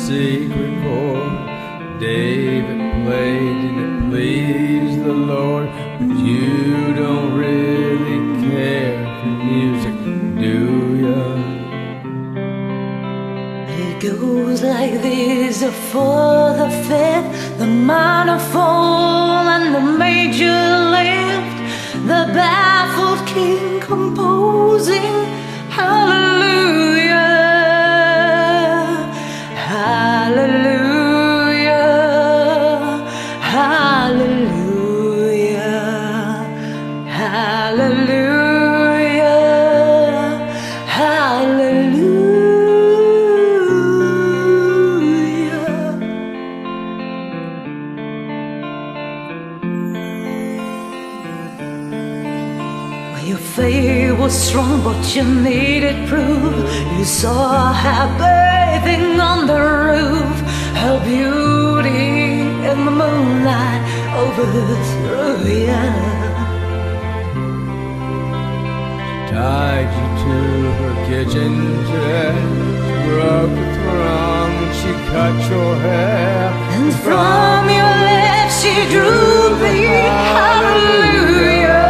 secret chord David played and it pleased the Lord. But you don't really care for music, do ya? It goes like this: for the fifth, the minor fall and the major lift, the baffled king composing hallelujah, hallelujah, hallelujah, hallelujah, hallelujah. Your faith was strong, but you needed proof. You saw her bathing on the roof, her beauty in the moonlight overthrew you. Tied you to her kitchen chair, broke the throne when she cut your hair, and from your lips she drew the hallelujah.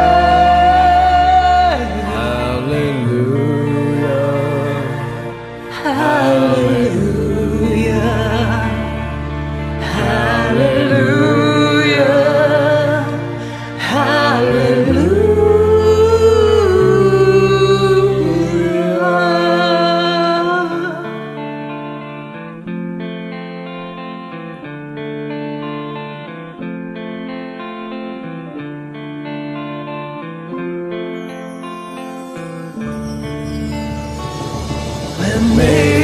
Hallelujah, hallelujah, hallelujah. May